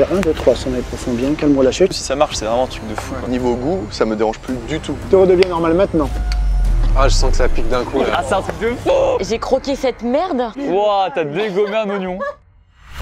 Toi, 1, 2, 3, sommeil profond, bien calme, relâché. Si ça marche, c'est vraiment un truc de fou. Niveau goût, ça me dérange plus du tout. Tu redeviens normal maintenant. Ah, je sens que ça pique d'un coup là. Ah, c'est un truc de fou. J'ai croqué cette merde. Wouah, t'as dégommé un oignon.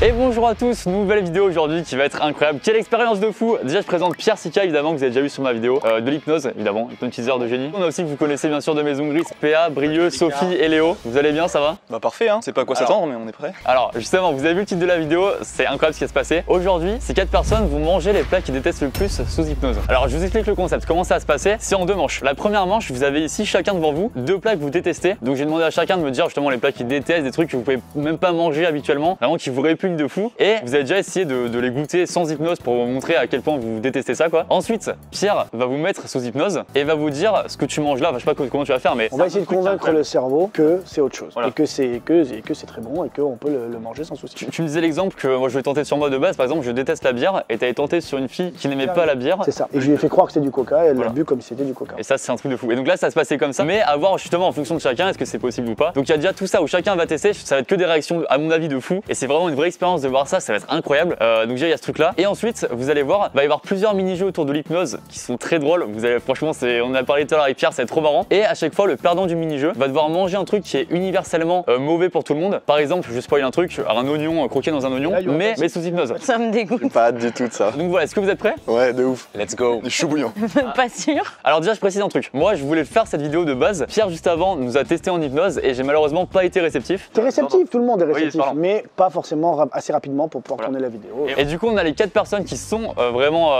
Et bonjour à tous, nouvelle vidéo aujourd'hui qui va être incroyable. Quelle expérience de fou! Déjà je présente Pierre Sika évidemment que vous avez déjà vu sur ma vidéo, de l'hypnose évidemment, hypnotiseur de génie. On a aussi que vous connaissez bien sûr de Maison Grise, PA, Brieux, Sophie et Léo. Vous allez bien, ça va? Bah parfait, hein. C'est pas à quoi s'attendre mais on est prêt. Alors justement, vous avez vu le titre de la vidéo, c'est incroyable ce qui va se passer. Aujourd'hui, ces 4 personnes vont manger les plats qu'ils détestent le plus sous hypnose. Alors je vous explique le concept, comment ça va se passer? C'est en 2 manches. La première manche, vous avez ici chacun devant vous 2 plats que vous détestez. Donc j'ai demandé à chacun de me dire justement les plats qu'ils détestent, des trucs que vous pouvez même pas manger habituellement, vraiment qui vous répugnent de fou. Et vous avez déjà essayé de les goûter sans hypnose pour vous montrer à quel point vous détestez ça quoi. Ensuite, Pierre va vous mettre sous hypnose et va vous dire ce que tu manges là, enfin, je sais pas comment tu vas faire mais... On va essayer de convaincre le cerveau que c'est autre chose, voilà. et que c'est très bon et qu'on peut le manger sans souci. Tu me disais l'exemple que moi je vais tenter sur moi de base, par exemple je déteste la bière et t'avais tenté sur une fille qui n'aimait pas la bière. C'est ça, et je lui ai fait croire que c'était du coca et elle Voilà. l'a bu comme si c'était du coca. Et ça c'est un truc de fou. Et donc là ça se passait comme ça, mais à voir justement en fonction de chacun, est-ce que c'est possible ou pas. Donc il y a déjà tout ça où chacun va tester, ça va être que des réactions à mon avis de fou. Et c'est vraiment une vraie expérience de voir ça, ça va être incroyable. Donc déjà il y a ce truc là. Et ensuite vous allez voir, il va y avoir plusieurs mini-jeux autour de l'hypnose qui sont très drôles. Vous allez, franchement on en a parlé tout à l'heure avec Pierre, c'est trop marrant. Et à chaque fois le perdant du mini-jeu va devoir manger un truc qui est universellement mauvais pour tout le monde. Par exemple, je spoil un truc, un oignon croqué dans un oignon, mais sous hypnose. Ça me dégoûte. Pas hâte du tout de ça. Donc voilà, est-ce que vous êtes prêts? Ouais, de ouf. Let's go. Du chou bouillant. Pas sûr. Alors déjà je précise un truc, moi je voulais faire cette vidéo de base, Pierre juste avant nous a testé en hypnose et j'ai malheureusement pas été réceptif. T'es réceptif, tout le monde est réceptif, pardon. mais pas forcément assez rapidement pour pouvoir tourner la vidéo. Et du coup on a les 4 personnes qui sont vraiment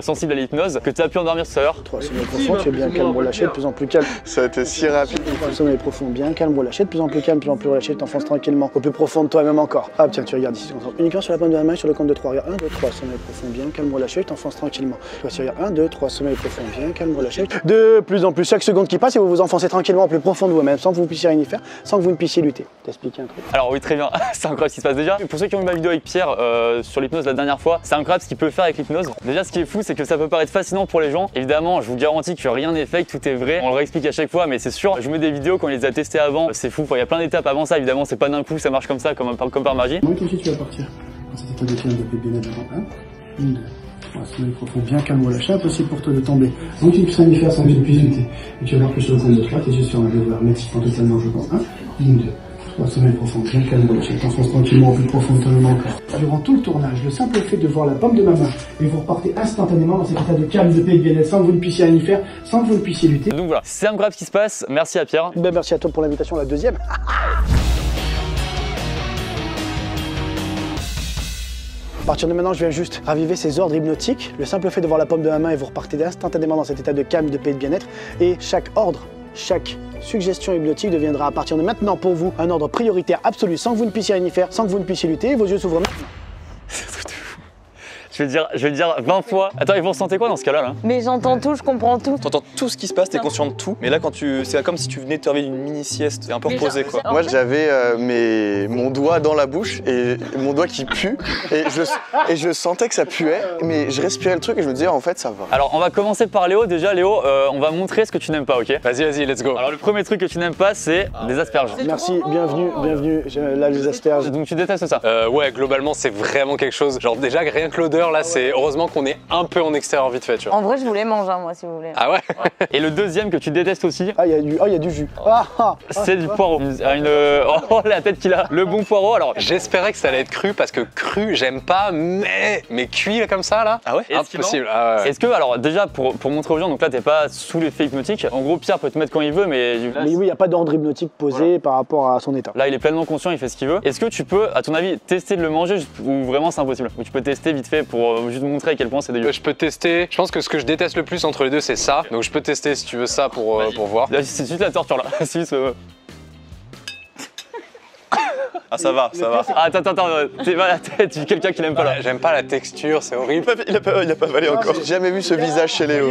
sensibles à l'hypnose, que tu as pu endormir tout à l'heure. 3, sommeil profond, tu es bien calme, relâché, de plus en plus calme. Ça a été si rapide. Sommeil profond, bien calme, relâché, de plus en plus calme, de plus en plus relâché, t'enfonces tranquillement, au plus profond de toi-même encore. Hop, tiens, tu regardes ici, tu te concentres uniquement sur la pointe de la main, sur le compte de 3, regarde 1, 2, 3, sommeil profond, bien calme, relâché, t'enfonces tranquillement. Toi, tu regardes 1, 2, 3, sommeil profond, bien calme, relâché. De plus en plus, chaque seconde qui passe, et vous vous enfoncez tranquillement au plus profond de vous-même, sans que vous puissiez rien y faire, sans que vous ne puissiez lutter. T'expliquer un truc? Alors oui très bien, c'est incroyable ce qui se passe déjà. Pour ceux qui ont vu ma vidéo avec Pierre sur l'hypnose la dernière fois, c'est incroyable ce qu'il peut faire avec l'hypnose. Déjà ce qui est fou c'est que ça peut paraître fascinant pour les gens. Évidemment je vous garantis que rien n'est fake, tout est vrai. On le réexplique à chaque fois mais c'est sûr, je vous mets des vidéos quand on les a testés avant, c'est fou, il y a plein d'étapes avant ça évidemment, c'est pas d'un coup, ça marche comme ça, comme par magie. Moi, tout de suite, tu vas partir. Dans cet état de calme, de bien-être avant 1, 2, 3, sommeil profond, bien calme, relâché, impossible pour toi de tomber. Donc, tu ne puisses rien y faire sans que tu puisses lutter. Et tu vas voir que sur le compte de 3, tes yeux se ferment, je vais voir l'excitant totalement, je pense. 1, 2, 3, sommeil profond, bien calme, relâché, t'enfonces tranquillement au plus profond de toi-même encore. Durant tout le tournage, le simple fait de voir la paume de ma main, et vous repartez instantanément dans cet état de calme, de paix et de bien-être, sans que vous ne puissiez rien y faire, sans que vous ne puissiez lutter. Donc voilà, c'est incroyable ce qui se passe, merci à Pierre. Ben, merci à toi pour l'invitation, la deuxième. À partir de maintenant, je viens juste raviver ces ordres hypnotiques. Le simple fait de voir la paume de ma main et vous repartez instantanément dans cet état de calme, de paix et de bien-être. Et chaque ordre, chaque suggestion hypnotique deviendra à partir de maintenant pour vous un ordre prioritaire absolu, sans que vous ne puissiez rien y faire, sans que vous ne puissiez lutter. Et vos yeux s'ouvrent maintenant. Je vais dire 20 fois. Attends, ils vont ressentir quoi dans ce cas-là là? Mais j'entends tout, je comprends tout. T'entends tout ce qui se passe, t'es conscient de tout. Mais là, c'est comme si tu venais de te réveiller d'une mini-sieste, t'es un peu reposé quoi. Moi j'avais mon doigt dans la bouche et mon doigt qui pue et je sentais que ça puait mais je respirais le truc et je me disais en fait ça va. Alors on va commencer par Léo. Déjà Léo, on va montrer ce que tu n'aimes pas, ok? Vas-y, let's go. Alors le premier truc que tu n'aimes pas c'est des asperges. Merci, bienvenue. Là, les asperges. Donc tu détestes ça? Ouais, globalement c'est vraiment quelque chose. Genre déjà rien que l'odeur là, c'est heureusement qu'on est un peu en extérieur vite fait, tu vois. En vrai, je voulais manger, moi, si vous voulez. Ah ouais? Et le deuxième que tu détestes aussi, Ah, il y a du jus. c'est du poireau. Oh la tête qu'il a. Le bon poireau. Alors J'espérais que ça allait être cru parce que cru j'aime pas, mais cuit là, comme ça là. Ah ouais? Impossible. Ah ouais. Est-ce que, alors déjà pour montrer aux gens, donc là t'es pas sous l'effet hypnotique, en gros Pierre peut te mettre quand il veut mais Mais oui, il n'y a pas d'ordre hypnotique posé par rapport à son état. là il est pleinement conscient, il fait ce qu'il veut. Est-ce que tu peux, à ton avis, tester de le manger ou vraiment c'est impossible? Ou tu peux tester vite fait pour juste montrer à quel point c'est dégueu? Je peux tester. Je pense que ce que je déteste le plus entre les deux c'est ça. Donc je peux tester si tu veux ça pour voir. Là, c'est juste la torture là. C'est juste, Ah ça va. Ah, attends, t'es mal à la tête, j'ai quelqu'un qui l'aime pas là. J'aime pas la texture, c'est horrible. Il a pas avalé encore. J'ai jamais vu ce visage chez Léo.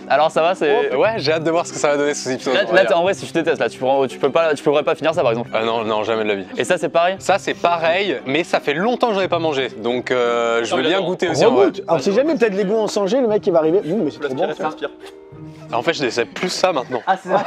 Alors ça va, c'est... Ouais, j'ai hâte de voir ce que ça va donner sous hypnose. Là, en vrai, si je déteste, là, tu pourrais pas finir ça par exemple. Ah non, jamais de la vie. Et ça, c'est pareil? Ça, c'est pareil, mais ça fait longtemps que j'en ai pas mangé. Donc, je veux bien goûter aussi en vrai. Alors, si jamais peut-être les goûts ont changé, le mec il va arriver. Mais c'est trop bon. Respire. En fait, je déteste plus ça maintenant. Ah, c'est ça.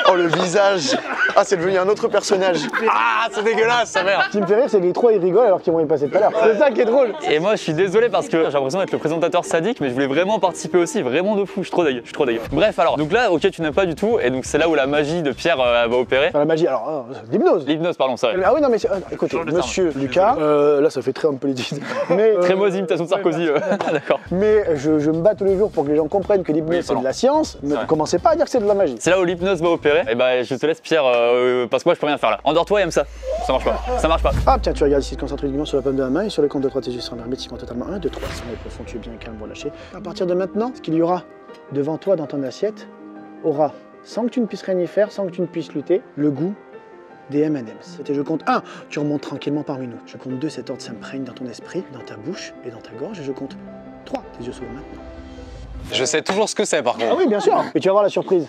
Oh le visage. Ah, c'est devenu un autre personnage. Ah, c'est dégueulasse, sa mère. Ce qui me fait rire, c'est que les trois ils rigolent alors qu'ils vont y passer tout à l'heure. C'est ça qui est drôle. Et moi je suis désolé parce que j'ai l'impression d'être le présentateur sadique, mais je voulais vraiment participer aussi, vraiment de fou, je suis trop dégueu, Bref alors, donc là ok tu n'aimes pas du tout, et donc c'est là où la magie de Pierre va opérer. Enfin, la magie, alors, l'hypnose. L'hypnose pardon, c'est vrai. Ah oui, non, mais écoutez, monsieur Lucas, là ça fait très homme politique. Mais, Très mauvaise imitation de Sarkozy, d'accord. mais je me bats tous les jours pour que les gens comprennent que l'hypnose Oui, c'est de pardon. la science. Ne vrai. commencez pas à dire que c'est de la magie. C'est là où l'hypnose va opérer, et bah je te laisse Pierre, parce que moi je peux rien faire là. Endors-toi et aime ça. Ça marche pas, ça marche pas. Ah tiens, tu regardes ici, te concentre uniquement sur la paume de la main et sur les comptes de 3 TG sur hermétiquement totalement 1, 2, 3. Sans les profond, tu es bien calme, relâché. À partir de maintenant, ce qu'il y aura devant toi dans ton assiette aura, sans que tu ne puisses rien y faire, sans que tu ne puisses lutter, le goût des M&M's. Et je compte 1, tu remontes tranquillement parmi nous. Je compte 2, cet ordre s'imprègne dans ton esprit, dans ta bouche et dans ta gorge. Et je compte 3, tes yeux s'ouvrent maintenant. Je sais toujours ce que c'est par Ah contre. oui, bien sûr. Et tu vas voir la surprise.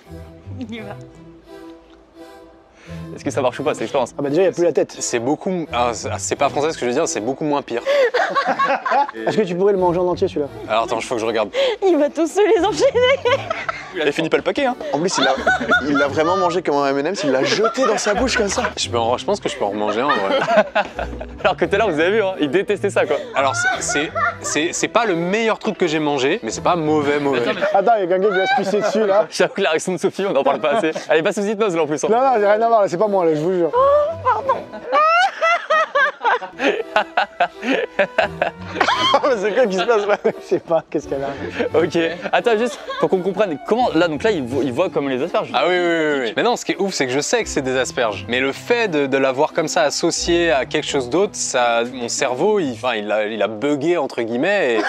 Est-ce que ça marche ou pas, c'est l'expérience? Ah bah déjà, il n'y a plus la tête. C'est beaucoup. Ah, c'est pas français ce que je veux dire, c'est beaucoup moins pire. Est-ce que tu pourrais le manger en entier celui-là? Alors attends, il faut que je regarde. Il va tous se les enchaîner. Il finit pas le paquet, hein. En plus, il l'a vraiment mangé comme un M&M's, il l'a jeté dans sa bouche comme ça. Je pense que je peux en remanger un en vrai. Alors que tout à l'heure vous avez vu, hein, il détestait ça quoi. Alors c'est pas le meilleur truc que j'ai mangé, mais c'est pas mauvais. Attends, il y a quelqu'un qui va se pisser dessus là. J'avoue que la réaction de Sophie, on n'en parle pas assez. Elle est pas sous hypnose là en plus. Hein. Non, non, j'ai rien à voir, là, c'est pas moi là, je vous jure. C'est quoi qui se passe là? Je sais pas, qu'est-ce qu'elle a. Ok, attends juste pour qu'on comprenne comment là donc là il voit comme les asperges. Ah oui. Mais non, ce qui est ouf, c'est que je sais que c'est des asperges. Mais le fait de l'avoir comme ça associé à quelque chose d'autre, ça, mon cerveau, il a bugué entre guillemets. Et...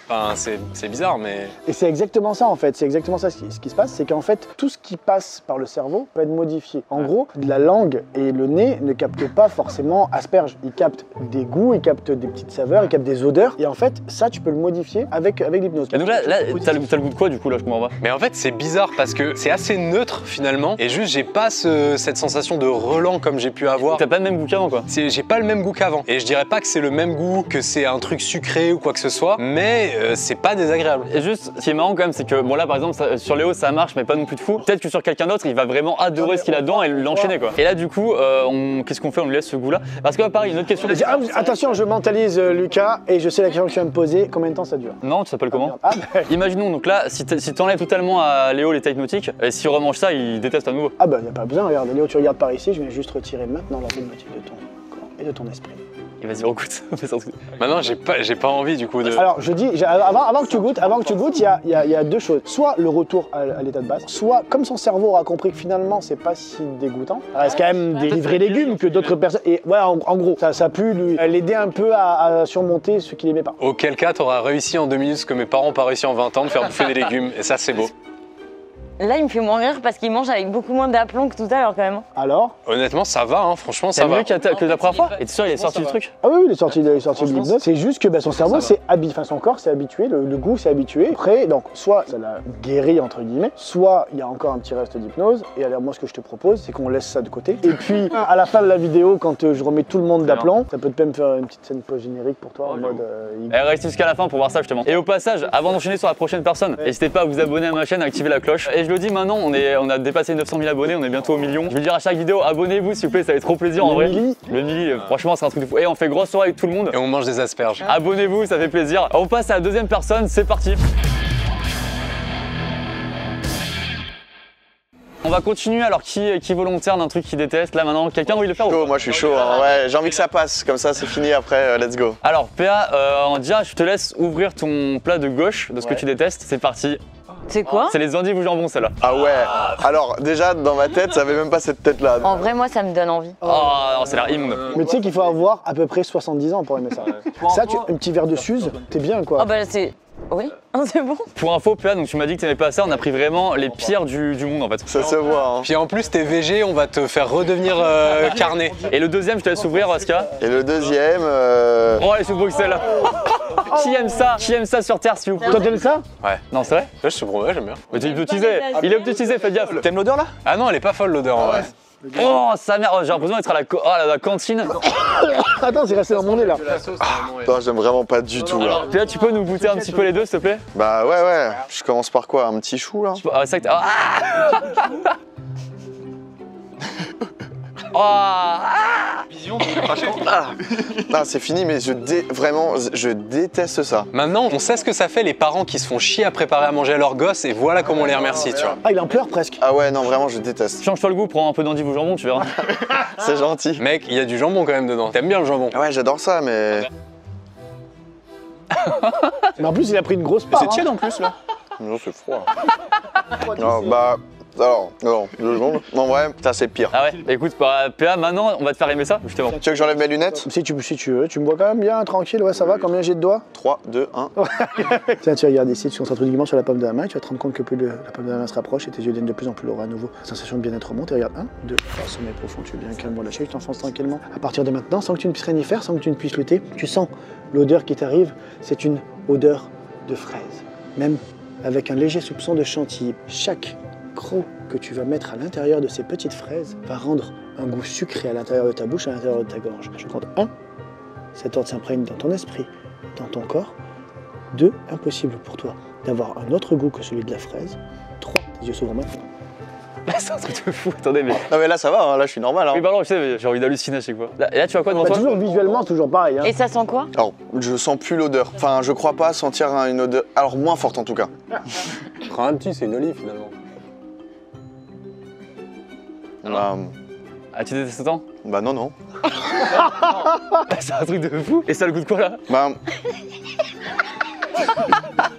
Enfin, c'est bizarre, mais... Et c'est exactement ça en fait, c'est exactement ça ce qui se passe, c'est qu'en fait tout ce qui passe par le cerveau peut être modifié. En gros, la langue et le nez ne captent pas forcément asperges, ils captent des goûts, ils captent des petites saveurs, ils captent des odeurs, et en fait ça tu peux le modifier avec l'hypnose. Et donc là t'as le goût de quoi du coup là, je comprends pas. Mais en fait, c'est bizarre parce que c'est assez neutre finalement, et juste j'ai pas cette sensation de relent comme j'ai pu avoir. T'as pas le même goût qu'avant quoi. J'ai pas le même goût qu'avant. Et je dirais pas que c'est le même goût, que c'est un truc sucré ou quoi que ce soit, mais c'est pas désagréable. Et juste, ce qui est marrant quand même, c'est que bon là par exemple sur Léo ça marche mais pas non plus de fou. Peut-être que sur quelqu'un d'autre il va vraiment adorer ce qu'il a dedans et l'enchaîner quoi. Et là du coup, qu'est-ce qu'on fait? On lui laisse ce goût là. Parce que pareil, une autre question. Attention, je mentalise Lucas et je sais la question que tu vas me poser, combien de temps ça dure? Non, tu s'appelles comment? Ah, Imaginons donc là, si t'enlèves totalement à Léo les tailles nautiques, et s'il remange ça, il déteste à nouveau. ah bah y a pas besoin, regarde Léo, tu regardes par ici, je viens juste retirer maintenant l'ordre motif de ton corps et de ton esprit. Et vas-y, recoute. Maintenant, j'ai pas envie du coup de... Alors je dis, avant que tu goûtes, il y a deux choses. Soit le retour à l'état de base, soit comme son cerveau aura compris que finalement c'est pas si dégoûtant, ça reste quand même des vrais légumes que d'autres personnes. Et ouais, en gros, ça a pu l'aider un peu à surmonter ce qu'il aimait pas. Auquel cas, t'auras réussi en 2 minutes ce que mes parents n'ont pas réussi en 20 ans, de faire bouffer des légumes, et ça c'est beau. Là, il me fait moins rire parce qu'il mange avec beaucoup moins d'aplomb que tout à l'heure quand même. Alors? Honnêtement, ça va, hein, franchement, ça C'est va. mieux que la première fois. Et t'es sûr, il est sorti du truc? Ah oui, il est sorti de l'hypnose. C'est juste que son cerveau s'est habitué, enfin son corps s'est habitué, le goût s'est habitué. Après, donc soit ça l'a guéri entre guillemets, soit il y a encore un petit reste d'hypnose. Et alors moi, ce que je te propose, c'est qu'on laisse ça de côté. Et puis à la fin de la vidéo, quand je remets tout le monde d'aplomb, ça peut même faire une petite scène post-générique pour toi en mode. Et restez jusqu'à la fin pour voir ça justement. Et au passage, avant d'enchaîner sur la prochaine personne, n'hésitez pas à vous abonner à ma chaîne, à activer la cloche. Et je le dis maintenant, on a dépassé 900 000 abonnés, on est bientôt au million. Je vais le dire à chaque vidéo, abonnez-vous s'il vous plaît, ça fait trop plaisir en vrai. Le Mili, franchement c'est un truc de fou. Et on fait grosse soirée avec tout le monde. Et on mange des asperges. Abonnez-vous, ça fait plaisir. On passe à la deuxième personne, c'est parti. On va continuer, alors qui est volontaire d'un truc qu'il déteste? Là maintenant, quelqu'un a envie de le faire ou Chaud, pas? moi je suis chaud, hein. Ouais, j'ai envie que ça passe, comme ça c'est fini après, let's go. Alors PA, on dira, je te laisse ouvrir ton plat de gauche de ce que tu détestes, c'est parti. C'est quoi? C'est les endives au jambon celle-là. Ah ouais, alors déjà dans ma tête, ça avait même pas cette tête là. En vrai, moi, ça me donne envie. Oh non, c'est l'air immonde. Mais tu sais qu'il faut avoir à peu près 70 ans pour aimer ça. Ça, un petit verre de Suze, t'es bien quoi. Ah bah c'est... Oui, c'est bon. Pour info PA, donc tu m'as dit que t'aimais pas ça, on a pris vraiment les pires du monde en fait. Ça se voit, hein. Puis en plus, t'es VG, on va te faire redevenir carné. Et le deuxième, je te laisse ouvrir, Oscar. Et le deuxième, Oh, allez, sous Bruxelles. Qui aime ça? Qui aime ça sur Terre, s'il vous plaît? Toi t'aimes ça? Ouais. Non, c'est vrai? Là, je te promets, j'aime bien. Mais tu es hypnotisé. Il est hypnotisé, fais gaffe. t'aimes l'odeur là? Ah non, elle est pas folle l'odeur en vrai. Oh, sa mère, j'ai l'impression d'être à la cantine. Attends, c'est resté dans mon nez là. Non, j'aime vraiment pas du tout là. Puis là, tu peux nous goûter un petit peu les deux, s'il te plaît? Bah ouais, je commence par quoi? Un petit chou là? Ah, c'est ça que Vision de crachant. Non, c'est fini, mais vraiment, je déteste ça. Maintenant, on sait ce que ça fait les parents qui se font chier à préparer à manger à leurs gosses et voilà comment on les remercie, tu vois. Ah, il en pleure presque. Ah ouais, non, vraiment, je déteste. Change-toi le goût, prends un peu d'endive au jambon, tu verras. C'est gentil. Mec, il y a du jambon quand même dedans. T'aimes bien le jambon? Ouais, j'adore ça, mais... Mais en plus, il a pris une grosse part. C'est tiède en plus là. Non, c'est froid. Non, bah... Alors, non, 2 secondes. En vrai, ça c'est pire. Ah ouais, écoute, PA, maintenant on va te faire aimer ça, justement. Tu veux que j'enlève mes lunettes? Si tu veux, tu me vois quand même bien, tranquille, ouais, ça va, combien j'ai de doigts? 3, 2, 1. Tiens, tu regardes ici, tu concentres uniquement sur la paume de la main, et tu vas te rendre compte que plus la paume de la main se rapproche et tes yeux deviennent de plus en plus lourds à nouveau. Sensation de bien-être remonte et regarde, 1, 2, 3, sommeil profond, tu es bien calme, lâché, tu t'enfonces tranquillement. À partir de maintenant, sans que tu ne puisses rien y faire, sans que tu ne puisses lutter, tu sens l'odeur qui t'arrive, c'est une odeur de fraise. Même avec un léger soupçon de chantilly. Chaque croc que tu vas mettre à l'intérieur de ces petites fraises va rendre un goût sucré à l'intérieur de ta bouche, à l'intérieur de ta gorge. Je compte 1, cet ordre s'imprègne dans ton esprit, dans ton corps. 2, impossible pour toi d'avoir un autre goût que celui de la fraise. 3, tes yeux s'ouvrent maintenant. C'est un truc de fou, attendez, mais. Non mais là ça va, hein, là je suis normal. Hein. Oui, pardon, je sais, mais j'ai envie d'halluciner à chaque fois. Et là, tu vois quoi devant toi? Toujours visuellement, toujours pareil. Hein. Et ça sent quoi? Alors, je sens plus l'odeur. Enfin, je crois pas sentir une odeur... Alors, moins forte en tout cas. Prends un petit, c'est une olive finalement. Ah, tu détestes autant? Bah non, non. C'est un truc de fou. Et ça a le goût de quoi là? Bah...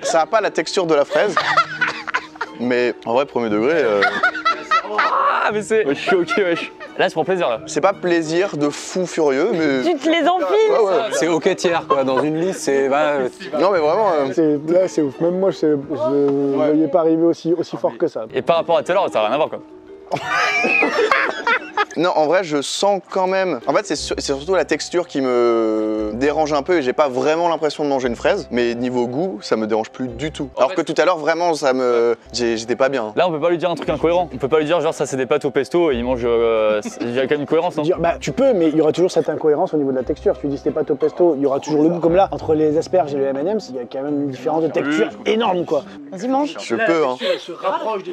ça a pas la texture de la fraise. Mais en vrai, premier degré... Ah, mais c'est. Wesh, je suis ok, wesh. Là, c'est pour plaisir là. C'est pas plaisir de fou furieux, mais... Tu te les enfiles? Ouais, ouais. C'est ok tiers quoi, dans une liste, c'est... Non mais vraiment... Là, c'est ouf. Même moi, je ne voyais pas arriver aussi fort que ça. Et par rapport à tout à l'heure, ça n'a rien à voir quoi. Non, en vrai, je sens quand même... En fait, c'est surtout la texture qui me dérange un peu et j'ai pas vraiment l'impression de manger une fraise. Mais niveau goût, ça me dérange plus du tout. Alors que tout à l'heure, vraiment, ça me... J'étais pas bien. Là, on peut pas lui dire un truc incohérent. On peut pas lui dire genre ça c'est des pâtes au pesto et il mange... Il y a quand même une cohérence, non? Bah, tu peux, mais il y aura toujours cette incohérence au niveau de la texture. Tu dis c'était pas au pesto, il y aura toujours le goût comme là. Entre les asperges et le M&M's, il y a quand même une différence de texture énorme, quoi. Vas-y, mange. Je peux, hein.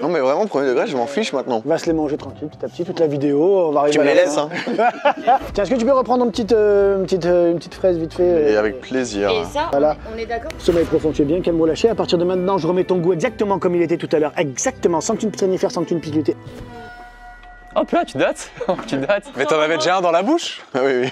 Non mais vraiment, premier degré, je m'en fiche maintenant. On va se les manger tranquille, petit à petit, toute la vidéo, on va arriver Tu me à les la laisses, fin. hein. Tiens, est-ce que tu peux reprendre une petite fraise vite fait Et avec plaisir. Et ça, Voilà. on est d'accord? Sommeil profond, tu es bien, calme lâché. À partir de maintenant, je remets ton goût exactement comme il était tout à l'heure. Exactement, sans que tu ne puisses rien y faire, sans que tu ne puisses lutter. Oh, là, tu dates. Tu dates. Mais t'en avais déjà un dans la bouche? Ah oui, oui.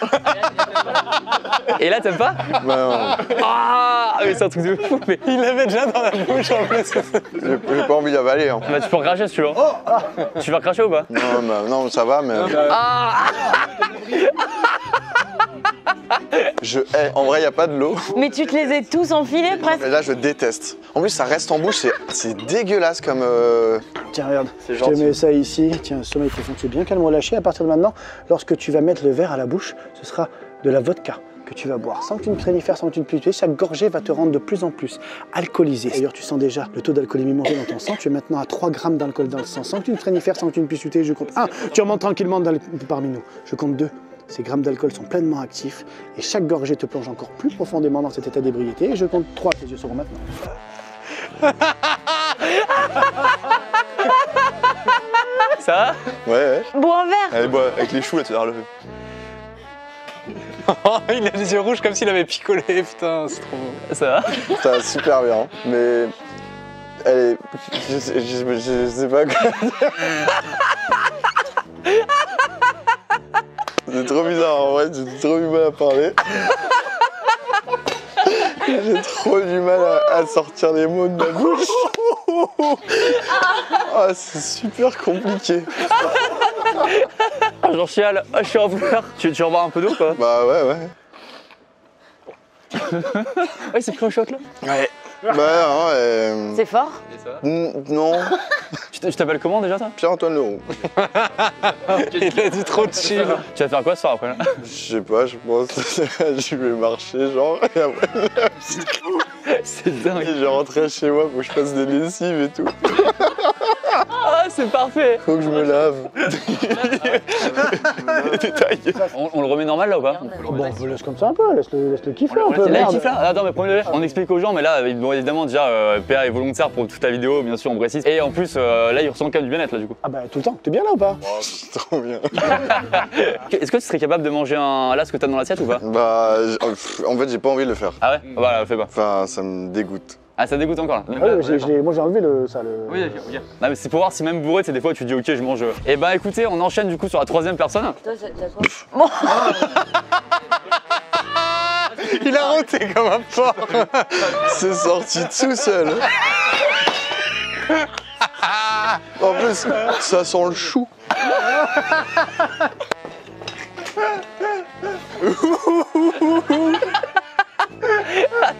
Et là, t'aimes pas? Bah non. Ah, mais c'est un truc de fou. Mais Il l'avait déjà dans la bouche en plus. J'ai pas envie d'avaler, hein. bah, tu peux recracher si tu veux. Tu vas recracher ou pas? Non, bah, non, ça va, mais... Je hais. En vrai, y a pas de l'eau. Mais tu te les as tous enfilés presque? Mais là, je déteste. En plus, ça reste en bouche, c'est dégueulasse comme... Tiens, regarde, C'est je te gentil. mets ça ici. Tiens, sommeil profond, tu es bien, calme lâché. À partir de maintenant, lorsque tu vas mettre le verre à la bouche, ce sera de la vodka que tu vas boire. Sans que tu ne puisses rien y faire, sans que tu ne puisses tuer, chaque gorgée va te rendre de plus en plus alcoolisé. D'ailleurs, tu sens déjà le taux d'alcoolémie monter dans ton sang. Tu es maintenant à 3 grammes d'alcool dans le sang. Sans que tu ne puisses rien y faire, sans que tu ne puisses lutter, je compte 1. Tu remontes tranquillement parmi nous. Je compte 2. Ces grammes d'alcool sont pleinement actifs et chaque gorgée te plonge encore plus profondément dans cet état d'ébriété. Et je compte 3, tes yeux seront maintenant. Ça va? Ouais, ouais. Bois un verre. Allez, bois, avec les choux, là, tu vas le... Il a les yeux rouges comme s'il avait picolé, putain, c'est trop beau. Ça va? Ça va super bien, mais... Elle est... Je sais pas quoi dire. C'est trop bizarre, en vrai, j'ai trop du mal à parler. J'ai trop du mal à sortir les mots de ma bouche. Ah, c'est super compliqué. J'en chiale. Ah, je suis en pleurs. Tu veux boire un peu d'eau quoi? Bah ouais, ouais. Ouais, c'est pris un shot là. Ouais. Bah non, C'est fort? non. Tu t'appelles comment déjà toi? Pierre-Antoine Leroux. Il a dit trop de chill. Tu vas faire quoi ce soir après là? Je sais pas, je pense je vais marcher genre et après C'est dingue. je vais rentrer chez moi, faut que je fasse des lessives et tout. Ah, c'est parfait. Faut que je me lave. Détail. On le remet normal là ou pas? Bon, on laisse comme ça un peu, laisse-le kiffer un peu. Là, il Merde. kiffe là. Attends, mais premier on explique aux gens, mais là, bon, évidemment, déjà, PA est volontaire pour toute la vidéo, bien sûr, on précise. Et en plus, là, il ressent quand même du bien-être là, du coup. Ah bah tout le temps, t'es bien là ou pas? Oh, c'est trop bien. Est-ce que tu serais capable de manger là ce que t'as dans l'assiette ou pas? Bah, en fait, j'ai pas envie de le faire. Ah ouais? Voilà, fais pas. Enfin, ça me dégoûte. Ah, ça dégoûte encore là. Ah ouais, moi j'ai enlevé ça. Oui, ok. Non, mais c'est pour voir si même bourré, c'est des fois tu dis ok, je mange. Et bah écoutez, on enchaîne du coup sur la troisième personne. Toi, t'as quoi? Il a roté comme un porc. C'est sorti tout seul. En plus, ça sent le chou.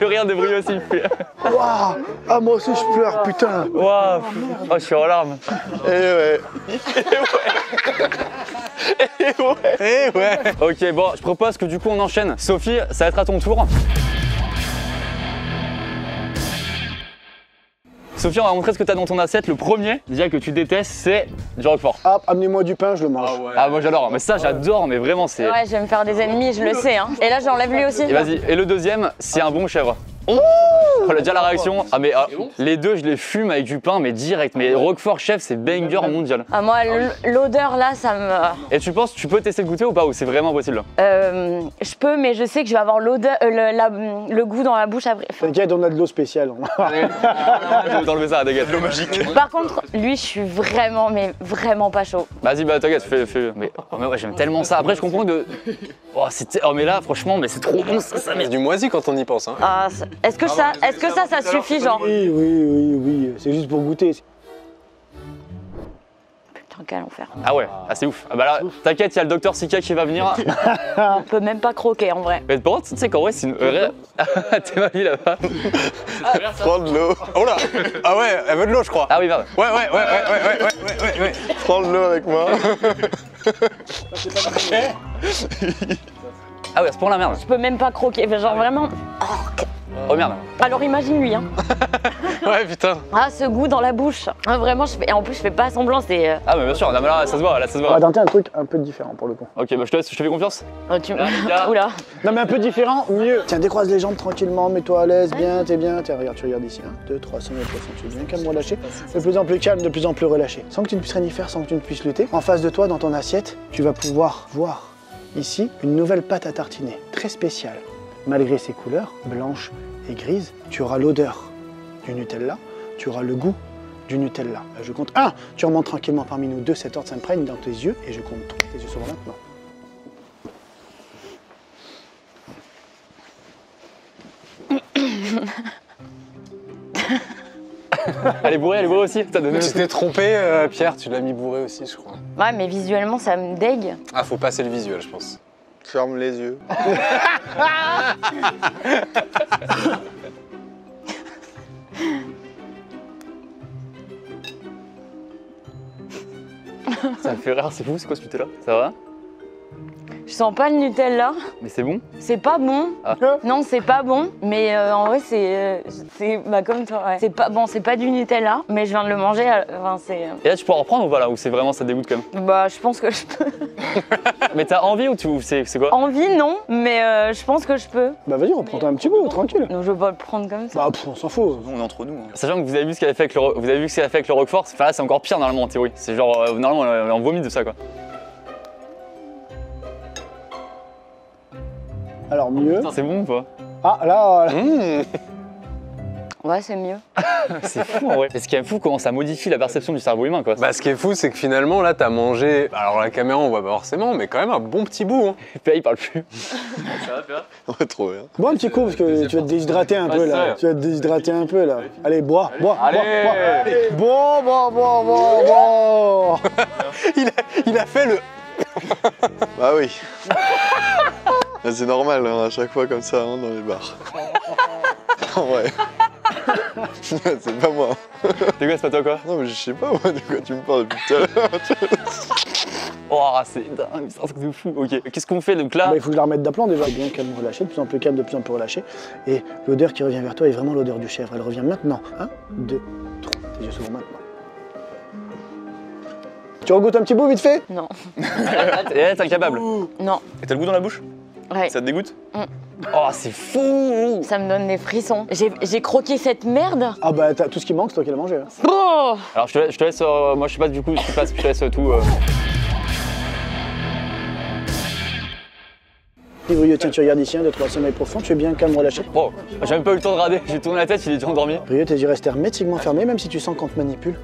Le rire de Brio aussi, il fait. Waouh! Ah moi aussi je pleure, putain! Waouh! Oh, je suis en larmes. Et ouais. Eh ouais. Ok, bon, je propose que du coup on enchaîne. Sophie, ça va être à ton tour. Sophie, on va montrer ce que tu as dans ton assiette. Le premier, déjà que tu détestes, c'est du roquefort. Hop, amenez-moi du pain, je le mange. Ah, moi j'adore, mais ça j'adore, mais vraiment c'est. Ouais, je vais me faire des ennemis, je le sais. Hein. Et là, j'enlève lui aussi. Et vas-y, et le deuxième, c'est un bon chèvre. Voilà déjà la réaction. Ah mais les deux je les fume avec du pain mais direct. Mais Roquefort chef c'est banger mondial. Ah, moi, l'odeur là, ça me. Et tu penses tu peux tester le goûter ou pas ou c'est vraiment impossible? Je peux, mais je sais que je vais avoir l'odeur, le goût dans la bouche après. T'inquiète, on a de l'eau spéciale. T'enlever ça, dégage. L'eau magique. Par contre, lui, je suis vraiment, mais vraiment pas chaud. Vas-y bah t'inquiète, fais. Mais ouais, j'aime tellement ça. Après je comprends que. Oh mais là franchement mais c'est trop bon ça. C'est du moisi quand on y pense. Hein. Ah, est-ce que ça suffit, genre? Oui, c'est juste pour goûter. Putain, quel enfer. Ah ouais, ah c'est ouf. Ah bah là, t'inquiète, il y a le docteur Sika qui va venir. On peut même pas croquer en vrai. Mais par contre, tu sais qu'en vrai c'est une. T'es ma vie là-bas. Prends de l'eau. Oh là. Ah ouais, elle veut de l'eau, je crois. Ah oui, merde. Ouais. Prends de l'eau avec moi. Ah ouais, c'est pour la merde. Je peux même pas croquer, genre vraiment. Oh merde. Alors imagine lui, hein. Ouais, putain. Ah, ce goût dans la bouche. Ah, vraiment, et en plus, je fais pas semblant, c'est. Ah mais bien sûr, non, mais là ça se voit, là ça se On voit. va tenter un truc un peu différent pour le coup. Ok, bah je te laisse, je te fais confiance. Oh, tu Là, les gars. Oula. Non mais un peu différent, mieux. Tiens, décroise les jambes tranquillement, mets-toi à l'aise, bien, t'es bien. Tiens, regarde, tu regardes ici. 1, 2, 3, 5, 3, tu es bien calme, relâché. De plus en plus calme, de plus en plus relâché. Sans que tu ne puisses rien y faire, sans que tu ne puisses lutter. En face de toi, dans ton assiette, tu vas pouvoir voir ici une nouvelle pâte à tartiner, très spéciale. Malgré ses couleurs, blanches et grises, tu auras l'odeur du Nutella, tu auras le goût du Nutella. Je compte 1, tu remontes tranquillement parmi nous. 2, cet ordre s'imprègne dans tes yeux et je compte 3, tes yeux s'ouvrent maintenant. Elle est bourrée aussi. T'as donné Tu t'es trompé, Pierre, tu l'as mis bourré aussi, je crois. Ouais, mais visuellement, ça me dégue. Ah, faut passer le visuel, je pense. Ferme les yeux. Ça me fait rire, c'est fou, c'est quoi ce Nutella? Ça va? Je sens pas le Nutella. Mais c'est bon? C'est pas bon. Ah. Non, c'est pas bon. Mais en vrai, c'est bah, comme toi. Ouais. C'est pas bon, c'est pas du Nutella. Mais je viens de le manger. Enfin, c'est. Et là tu peux en reprendre ou pas là? Ou c'est vraiment ça te dégoûte quand même? Bah, je pense que je peux. Mais t'as envie ou c'est quoi? Envie, non. Mais je pense que je peux. Bah vas-y, reprends-toi un petit bout, tranquille. Donc, je vais pas le prendre comme ça. Bah on s'en fout. On est entre nous. Hein. Sachant que vous avez vu ce qu'elle a fait avec le, vous avez vu ce qu'elle a fait avec le Roquefort, enfin là c'est encore pire normalement en théorie. C'est genre normalement on vomit de ça quoi. Alors mieux. Putain, c'est bon ou pas? Ah là, Ouais, c'est mieux. C'est fou en vrai. Et ce qui est fou, comment ça modifie la perception du cerveau humain quoi. Bah, ce qui est fou, c'est que finalement, là, t'as mangé. Alors, la caméra, on voit pas forcément, mais quand même un bon petit bout. Hein. PA il parle plus. Ça va, Pierre? Ouais, trop bien. bois un petit coup parce que tu vas te déshydrater un peu là. Tu vas te déshydrater un peu là. Allez, bois. Allez. Bois. Il a fait le. Bah oui. Bah, c'est normal hein, à chaque fois comme ça hein, dans les bars. Ouais. C'est pas moi. C'est quoi, c'est pas toi quoi? Non mais je sais pas moi de quoi tu me parles depuis tout à l'heure. Oh c'est dingue, c'est un truc de fou. Ok, qu'est-ce qu'on fait donc là? Bah, il faut que je la remette d'aplomb déjà. Bien calme, relâché, de plus en plus calme, de plus en plus relâché. Et l'odeur qui revient vers toi est vraiment l'odeur du chèvre. Elle revient maintenant. 1, 2, 3. Tes yeux s'ouvrent maintenant. Tu regoutes un petit bout vite fait? Non. Et là, t'es incapable. Non. Et t'as le goût dans la bouche? Ouais. Ça te dégoûte? Oh, c'est fou! Ça me donne des frissons. J'ai croqué cette merde. Ah bah tout ce qui manque, c'est toi qui l'as mangé. Hein. Oh. Alors, je te laisse moi, je sais pas du coup ce qui passe, je te laisse tout. Brio, tiens, tu regardes ici, 1, 2, 3, sommeil profond, tu es bien calme, relâché. Oh, j'ai même pas eu le temps de rader, j'ai tourné la tête, il est déjà endormi. Brio, tes yeux restent hermétiquement fermés, même si tu sens qu'on te manipule,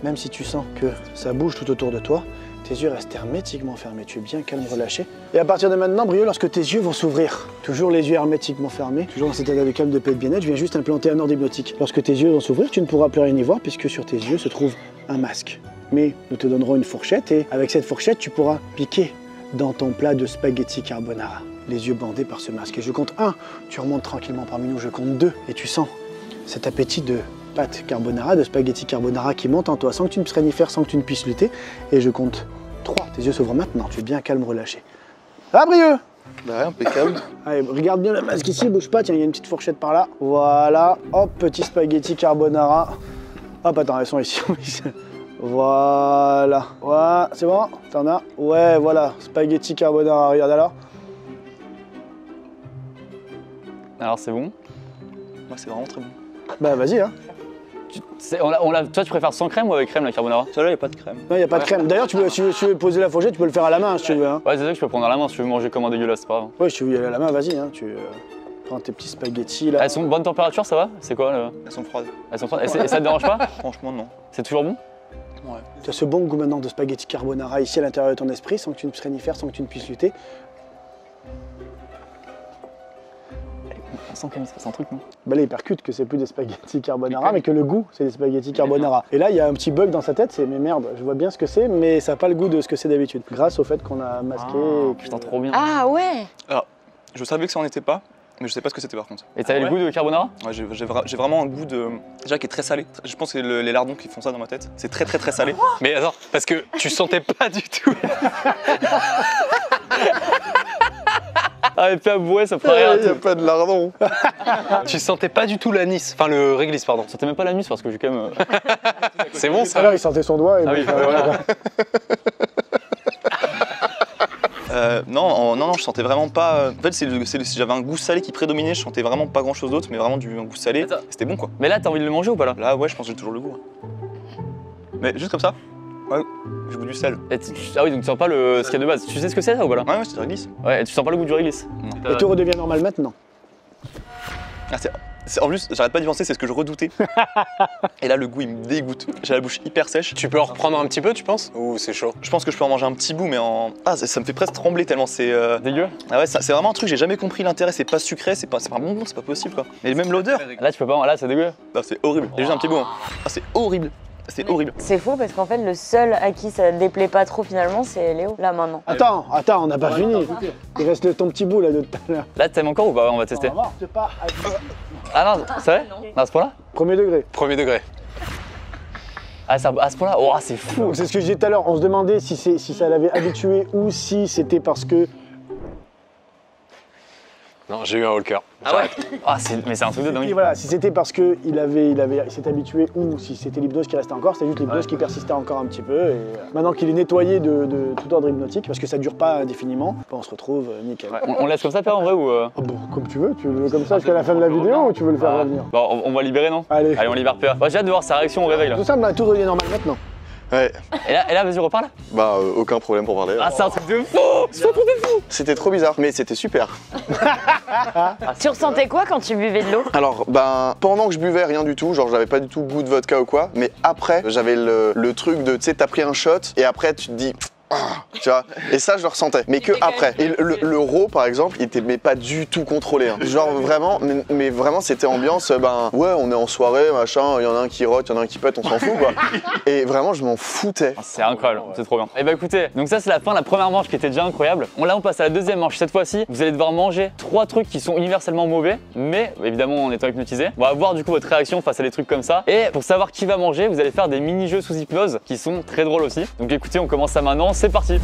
même si tu sens que ça bouge tout autour de toi, tes yeux restent hermétiquement fermés, tu es bien calme, relâché. Et à partir de maintenant, Brio, lorsque tes yeux vont s'ouvrir, toujours les yeux hermétiquement fermés, toujours dans cet état de calme, de paix et de bien-être, je viens juste implanter un ordre hypnotique. Lorsque tes yeux vont s'ouvrir, tu ne pourras plus rien y voir puisque sur tes yeux se trouve un masque. Mais nous te donnerons une fourchette et avec cette fourchette, tu pourras piquer dans ton plat de spaghetti carbonara. Les yeux bandés par ce masque. Et je compte 1, tu remontes tranquillement parmi nous, je compte 2, et tu sens cet appétit de pâte carbonara, de spaghetti carbonara qui monte en toi, sans que tu ne puisses rien y faire, sans que tu ne puisses lutter. Et je compte 3, tes yeux s'ouvrent maintenant, tu es bien calme, relâché. Ah, Brieux! Bah, impeccable. Allez, regarde bien le masque ici, bouge pas, tiens, il y a une petite fourchette par là. Voilà, hop, petit spaghetti carbonara. Hop, attends, elles sont ici. Voilà, voilà, c'est bon? T'en as? Ouais, voilà, spaghetti carbonara, regarde alors. Alors, c'est bon. Moi, c'est vraiment très bon. Bah, vas-y, hein. Toi, tu préfères sans crème ou avec crème la carbonara? Celle-là, il n'y a pas de crème. Non, il n'y a pas de crème. D'ailleurs, si tu veux poser la fourchette, tu peux le faire à la main si tu veux. Hein. Ouais, c'est ça que je peux prendre à la main si tu veux manger comme un dégueulasse, c'est pas grave. Ouais, si tu veux y aller à la main, vas-y. Hein. Tu prends tes petits spaghettis là. Elles sont de bonne température, ça va? C'est quoi le... Elles sont froides. Elles sont froides. Et ça te dérange pas? Franchement, non. C'est toujours bon? Ouais. Tu as ce bon goût maintenant de spaghetti carbonara ici à l'intérieur de ton esprit, sans que tu ne puisses rien y faire, sans que tu ne puisses lutter. On sent qu'il se passe un truc, non? Bah là, il percute que c'est plus des spaghettis carbonara, mais que le goût, c'est des spaghettis carbonara. Et là, il y a un petit bug dans sa tête, c'est mais merde, je vois bien ce que c'est, mais ça n'a pas le goût de ce que c'est d'habitude. Grâce au fait qu'on a masqué. Ah, putain, trop bien. Ah ouais. Alors, je savais que ça en était pas, mais je sais pas ce que c'était par contre. Et t'avais le goût de carbonara? Ouais, j'ai vraiment un goût de. Déjà qui est très salé. Je pense que les lardons qui font ça dans ma tête, c'est très salé. Mais attends, parce que tu sentais pas du tout. Ah, et puis à bouer, ça ferait rien. Il n'y a pas de lardon. Tu sentais pas du tout l'anis, enfin le réglisse, pardon. Je sentais même pas la nuit parce que j'ai quand même. C'est bon ça? Alors, il sentait son doigt. Et Ah oui, donc, voilà. Non, je sentais vraiment pas. En fait, j'avais un goût salé qui prédominait, je sentais vraiment pas grand chose d'autre, mais vraiment un goût salé. Attends. C'était bon quoi. Mais là, t'as envie de le manger ou pas là? Là, ouais, je pense que j'ai toujours le goût. Mais juste comme ça, ouais, j'ai le goût du sel. Ah oui, donc tu sens pas ce qu'il y a de base. Tu sais ce que c'est ça ou pas là? Ouais, c'est de la glisse. Ouais, et tu sens pas le goût du réglisse? Et tout redevient normal maintenant. Ah, en plus, j'arrête pas d'y penser, c'est ce que je redoutais. Et là, le goût, il me dégoûte. J'ai la bouche hyper sèche. Tu peux en reprendre un petit peu, tu penses? Ou c'est chaud? Je pense que je peux en manger un petit bout, mais en. Ah, ça me fait presque trembler tellement c'est. Dégueu? Ah ouais, c'est vraiment un truc, j'ai jamais compris l'intérêt. C'est pas sucré, c'est pas bonbon, c'est pas possible quoi. Et même l'odeur. Là, tu peux pas. Là, c'est dégueu. Ah, c'est horrible. J'ai juste un petit bout. Hein. Ah, c'est horrible. C'est horrible. C'est fou parce qu'en fait, le seul à qui ça déplaît pas trop finalement, c'est Léo, là maintenant. Attends, on n'a pas fini. Il reste ton petit bout là de tout à l'heure. Là, t'aimes encore ou pas? On va tester. C'est pas Ah non, c'est vrai? Non, à ce point-là? premier degré. Premier degré. Ah, ça, à ce point-là? Oh, c'est fou! C'est ce que je disais tout à l'heure, on se demandait si ça l'avait habitué ou si c'était parce que. Non, j'ai eu un haut le cœur. Ah ouais? Ah, mais c'est un truc de Et dingue. voilà, si c'était parce qu'il s'est habitué ou si c'était l'hypnose qui restait encore, c'est juste l'hypnose qui persistait encore un petit peu. Et maintenant qu'il est nettoyé de tout ordre hypnotique, parce que ça dure pas indéfiniment, on se retrouve nickel. Ouais. On laisse comme ça, Père, en vrai ou Ah bon, comme tu veux le veux comme ça jusqu'à la fin de la vidéo ou tu veux le faire revenir? Bon, on va libérer, non? Allez. Allez, on libère Père. J'ai hâte de voir sa réaction au réveil là. Tout ça, tout redevient normal maintenant. Ouais. Et là vas-y, reparle. Bah, aucun problème pour parler. Ah, c'est un truc de fou! C'est un truc de fou! C'était trop bizarre, mais c'était super. Tu ressentais quoi quand tu buvais de l'eau? Alors, ben, pendant que je buvais, rien du tout, genre j'avais pas du tout goût de vodka ou quoi, mais après, j'avais le truc de, tu sais, t'as pris un shot et après tu te dis. Tu vois, et ça je le ressentais, mais que après. Et le raw par exemple, il était mais pas du tout contrôlé. Hein. Genre vraiment, mais vraiment c'était ambiance, ben ouais, on est en soirée, machin, il y en a un qui rote, il y en a un qui pète, on s'en fout quoi. Et vraiment je m'en foutais. C'est incroyable, c'est trop bien. Et bah écoutez, donc ça c'est la fin de la première manche qui était déjà incroyable. Là on passe à la deuxième manche. Cette fois-ci, vous allez devoir manger 3 trucs qui sont universellement mauvais, mais évidemment en étant hypnotisé. On va voir du coup votre réaction face à des trucs comme ça. Et pour savoir qui va manger, vous allez faire des mini-jeux sous hypnose qui sont très drôles aussi. Donc écoutez, on commence ça maintenant, c'est parti.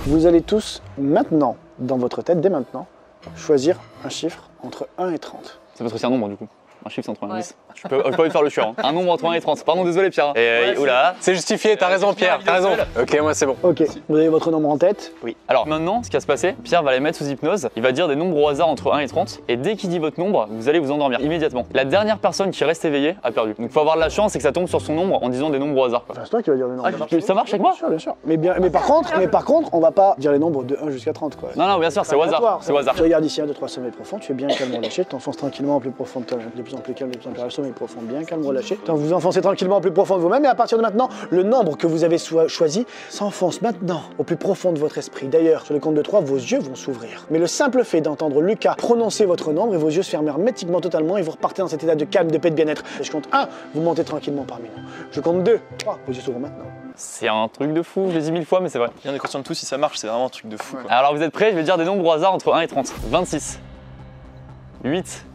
Vous allez tous maintenant, dans votre tête, dès maintenant, choisir un chiffre entre 1 et 30. Ça peut être aussi un nombre du coup. Un chiffre, c'est entre 1 et 10. Je peux pas faire le chiant. Hein. Un nombre entre 1 et 30. Pardon, désolé Pierre. Et oula. C'est justifié, t'as raison Pierre, t'as raison. Ok, moi c'est bon. Ok, vous avez votre nombre en tête. Oui. Alors maintenant, ce qui va se passer, Pierre va les mettre sous hypnose. Il va dire des nombres au hasard entre 1 et 30. Et dès qu'il dit votre nombre, vous allez vous endormir immédiatement. La dernière personne qui reste éveillée a perdu. Donc faut avoir de la chance et que ça tombe sur son nombre en disant des nombres au hasard. Enfin, c'est toi qui vas dire les nombres. Ça marche avec moi? Bien sûr. Mais par contre, on va pas dire les nombres de 1 jusqu'à 30 quoi. Non, bien sûr, c'est au hasard. C'est au hasard. Tu regardes ici 1, 2, 3, sommeil profond, tu es bien calme relâché, tu t'enfonces tranquillement en plus profond de toi, de plus en plus calme, de plus en plus calme, sommeil profond, bien calme relâché. Vous enfoncez tranquillement au plus profond de vous-même et à partir de maintenant, le nombre que vous avez choisi s'enfonce maintenant au plus profond de votre esprit. D'ailleurs, sur le compte de 3, vos yeux vont s'ouvrir. Mais le simple fait d'entendre Lucas prononcer votre nombre et vos yeux se ferment hermétiquement totalement et vous repartez dans cet état de calme, de paix, de bien-être. Je compte 1, vous montez tranquillement parmi nous. Je compte 2, 3, vos yeux s'ouvrent maintenant. C'est un truc de fou, je l'ai dit 1000 fois, mais c'est vrai. Rien n'est conscient de tout, si ça marche, c'est vraiment un truc de fou. Quoi. Alors vous êtes prêts? Je vais dire des nombres au hasard entre 1 et 30. 26. 8.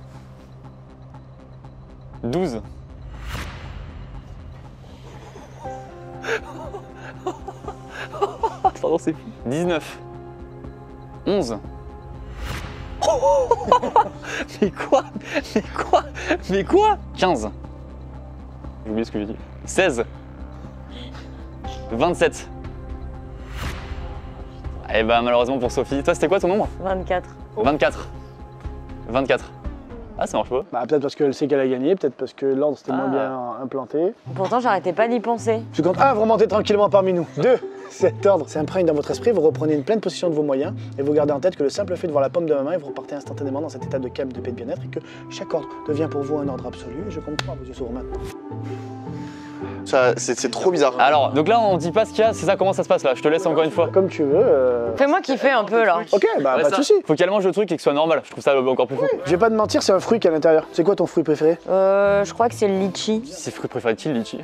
12. Pardon, c'est fou. 19. 11. Mais quoi 15. J'ai oublié ce que j'ai dit. 16. 27. Et bah malheureusement pour Sophie. Toi c'était quoi ton nombre? 24. 24. 24. Ah ça marche pas. Bah, peut-être parce qu'elle sait qu'elle a gagné, peut-être parce que l'ordre c'était moins bien implanté. Pourtant, j'arrêtais pas d'y penser. Je compte 1, vous remontez tranquillement parmi nous. 2, cet ordre s'imprègne dans votre esprit, vous reprenez une pleine possession de vos moyens et vous gardez en tête que le simple fait de voir la paume de ma main et vous repartez instantanément dans cet état de calme, de paix, de bien-être et que chaque ordre devient pour vous un ordre absolu. Et je compte 3, vos yeux s'ouvrent maintenant. C'est trop bizarre. Alors donc là on dit pas ce qu'il y a, c'est ça comment ça se passe là? Je te laisse encore une fois. Comme tu veux. Fais-moi kiffer un peu là. Ok, bah Ouais, pas de ça. soucis. Faut qu'elle mange le truc et que ce soit normal. Je trouve ça encore plus fou. Je vais pas te mentir, c'est un fruit qui est à l'intérieur. C'est quoi ton fruit préféré? Je crois que c'est le litchi. C'est fruit préféré de qui le litchi?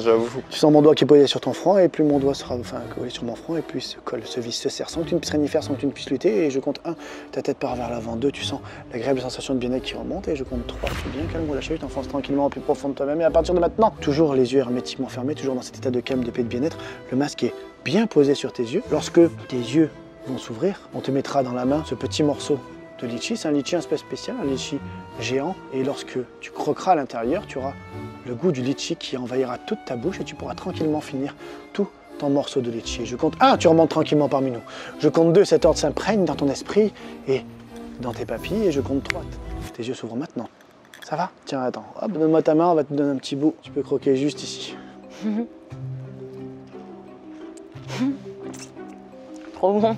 J'avoue. Tu sens mon doigt qui est posé sur ton front et plus mon doigt sera collé sur mon front et plus se colle, se visse, se serre sans que tu ne puisses rien y faire, sans que tu ne puisses lutter. Et je compte 1, ta tête part vers l'avant. 2, tu sens l'agréable sensation de bien-être qui remonte. Et je compte 3, tu es bien calme, relâché, tu t'enfonces tranquillement au plus profond de toi-même. Et à partir de maintenant, toujours les yeux hermétiquement fermés, toujours dans cet état de calme, de paix, de bien-être, le masque est bien posé sur tes yeux. Lorsque tes yeux vont s'ouvrir, on te mettra dans la main ce petit morceau de litchi. C'est un litchi un peu spécial, un litchi géant. Et lorsque tu croqueras à l'intérieur, tu auras le goût du litchi qui envahira toute ta bouche et tu pourras tranquillement finir tout ton morceau de litchi. Je compte 1, tu remontes tranquillement parmi nous. Je compte 2, cet ordre s'imprègne dans ton esprit et dans tes papilles. Et je compte 3, tes yeux s'ouvrent maintenant. Ça va? Tiens, attends. Hop, donne-moi ta main, on va te donner un petit bout. Tu peux croquer juste ici. Trop bon.